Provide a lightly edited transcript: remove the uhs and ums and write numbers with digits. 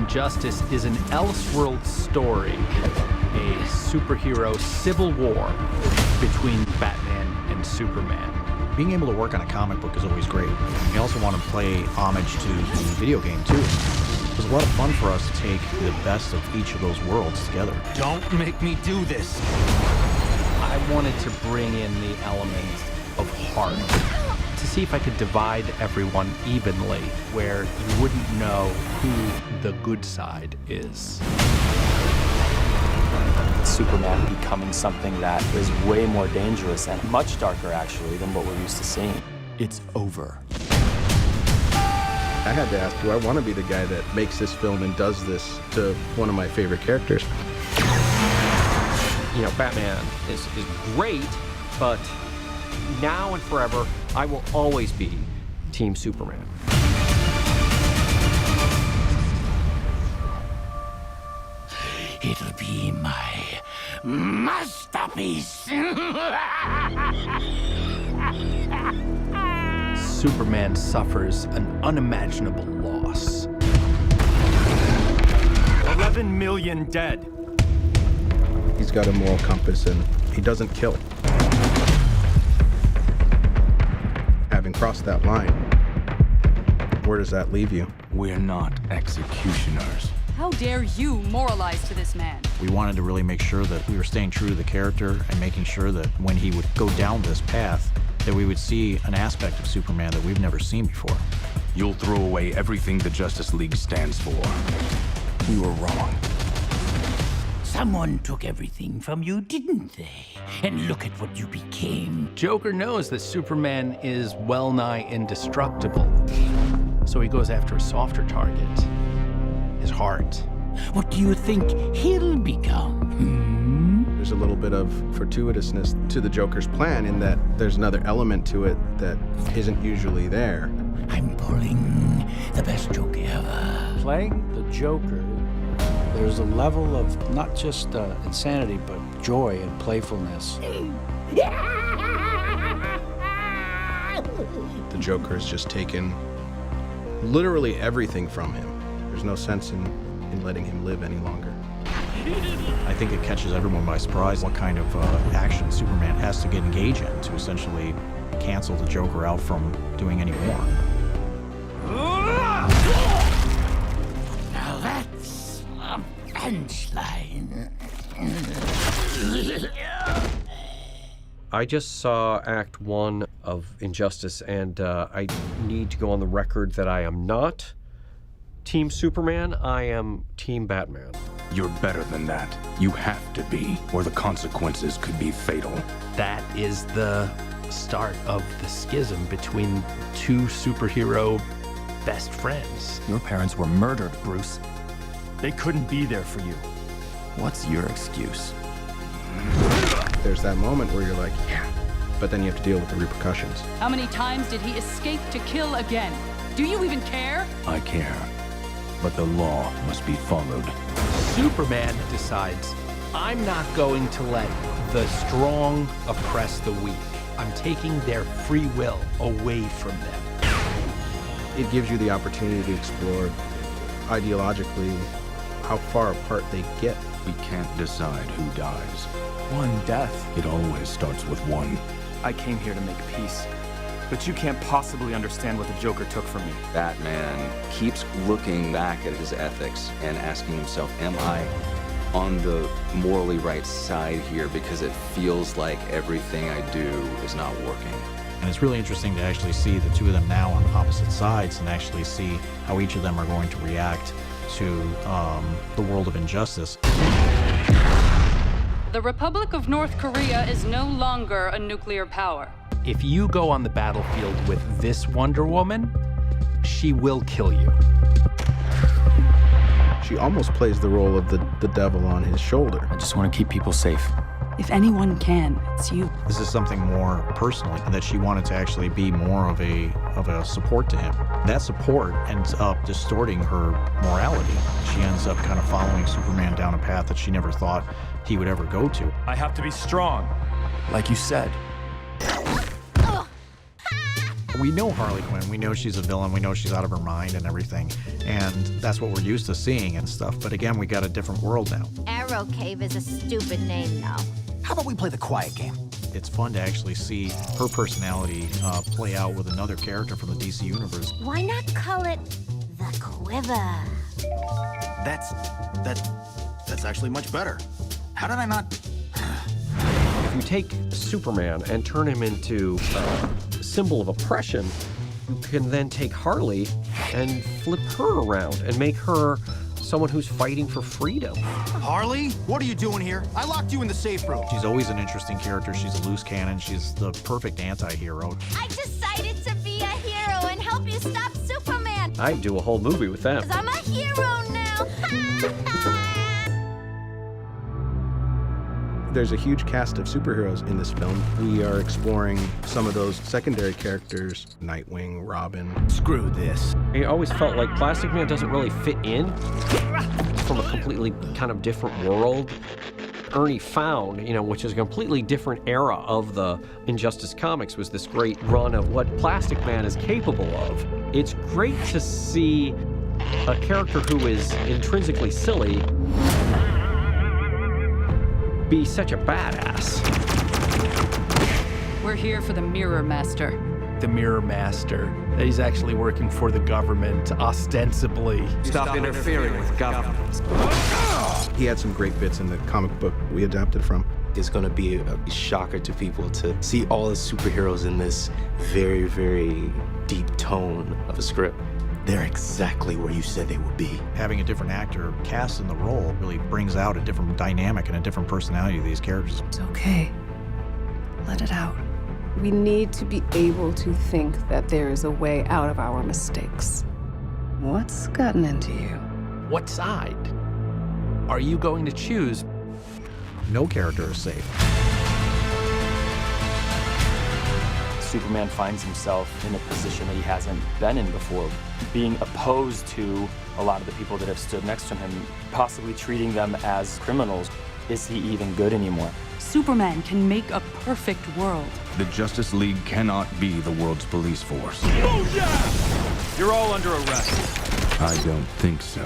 Injustice is an Elseworld story, a superhero civil war between Batman and Superman. Being able to work on a comic book is always great. We also want to play homage to the video game, too. It was a lot of fun for us to take the best of each of those worlds together. Don't make me do this. I wanted to bring in the element of heart to see if I could divide everyone evenly, where you wouldn't know who the good side is. Superman becoming something that is way more dangerous and much darker, actually, than what we're used to seeing. It's over. I had to ask, do I want to be the guy that makes this film and does this to one of my favorite characters? You know, Batman is great, but now and forever, I will always be Team Superman. It'll be my masterpiece. Superman suffers an unimaginable loss. 11 million dead. He's got a moral compass and he doesn't kill. Having crossed that line, where does that leave you? We're not executioners. How dare you moralize to this man? We wanted to really make sure that we were staying true to the character and making sure that when he would go down this path, that we would see an aspect of Superman that we've never seen before. You'll throw away everything the Justice League stands for. We were wrong. Someone took everything from you, didn't they? And look at what you became. Joker knows that Superman is well-nigh indestructible, so he goes after a softer target. His heart. What do you think he'll become? There's a little bit of fortuitousness to the Joker's plan in that there's another element to it that isn't usually there. I'm pulling the best joke ever. Playing the Joker, there's a level of not just insanity, but joy and playfulness. The Joker has just taken literally everything from him. There's no sense in letting him live any longer. I think it catches everyone by surprise what kind of action Superman has to get engaged in to essentially cancel the Joker out from doing any more. Now that's a punchline. I just saw Act 1 of Injustice, and I need to go on the record that I am not Team Superman. I am Team Batman. You're better than that. You have to be, or the consequences could be fatal. That is the start of the schism between two superhero best friends. Your parents were murdered, Bruce. They couldn't be there for you. What's your excuse? There's that moment where you're like, yeah, but then you have to deal with the repercussions. How many times did he escape to kill again? Do you even care? I care, but the law must be followed. Superman decides, I'm not going to let the strong oppress the weak. I'm taking their free will away from them. It gives you the opportunity to explore ideologically how far apart they get. We can't decide who dies. One death. It always starts with one. I came here to make peace. But you can't possibly understand what the Joker took from me. Batman keeps looking back at his ethics and asking himself, am I on the morally right side here? Because it feels like everything I do is not working. And it's really interesting to actually see the two of them now on opposite sides and actually see how each of them are going to react to the world of injustice. The Republic of North Korea is no longer a nuclear power. If you go on the battlefield with this Wonder Woman, she will kill you. She almost plays the role of the devil on his shoulder. I just want to keep people safe. If anyone can, it's you. This is something more personal, and that she wanted to actually be more of a support to him. That support ends up distorting her morality. She ends up kind of following Superman down a path that she never thought he would ever go to. I have to be strong, like you said. We know Harley Quinn. We know she's a villain. We know she's out of her mind and everything. And that's what we're used to seeing and stuff. But again, we got a different world now. Arrow Cave is a stupid name, though. How about we play the quiet game? It's fun to actually see her personality play out with another character from the DC universe. Why not call it the Quiver? That's actually much better. How did I not? If you take Superman and turn him into a symbol of oppression, you can then take Harley and flip her around and make her someone who's fighting for freedom. Harley, what are you doing here? I locked you in the safe room. She's always an interesting character. She's a loose cannon. She's the perfect anti-hero. I decided to be a hero and help you stop Superman. I'd do a whole movie with them. 'Cause I'm a hero now. There's a huge cast of superheroes in this film. We are exploring some of those secondary characters, Nightwing, Robin. Screw this. I always felt like Plastic Man doesn't really fit in from a completely kind of different world. Ernie Found, which is a completely different era of the Injustice comics, was this great run of what Plastic Man is capable of. It's great to see a character who is intrinsically silly be such a badass. We're here for the Mirror Master. The Mirror Master. That he's actually working for the government, ostensibly. Stop interfering with government. He had some great bits in the comic book we adapted from. It's going to be a shocker to people to see all the superheroes in this very, very deep tone of a script. They're exactly where you said they would be. Having a different actor cast in the role really brings out a different dynamic and a different personality of these characters. It's okay. Let it out. We need to be able to think that there is a way out of our mistakes. What's gotten into you? What side are you going to choose? No character is safe. Superman finds himself in a position that he hasn't been in before, being opposed to a lot of the people that have stood next to him, possibly treating them as criminals. Is he even good anymore? Superman can make a perfect world. The Justice League cannot be the world's police force. You're all under arrest. I don't think so.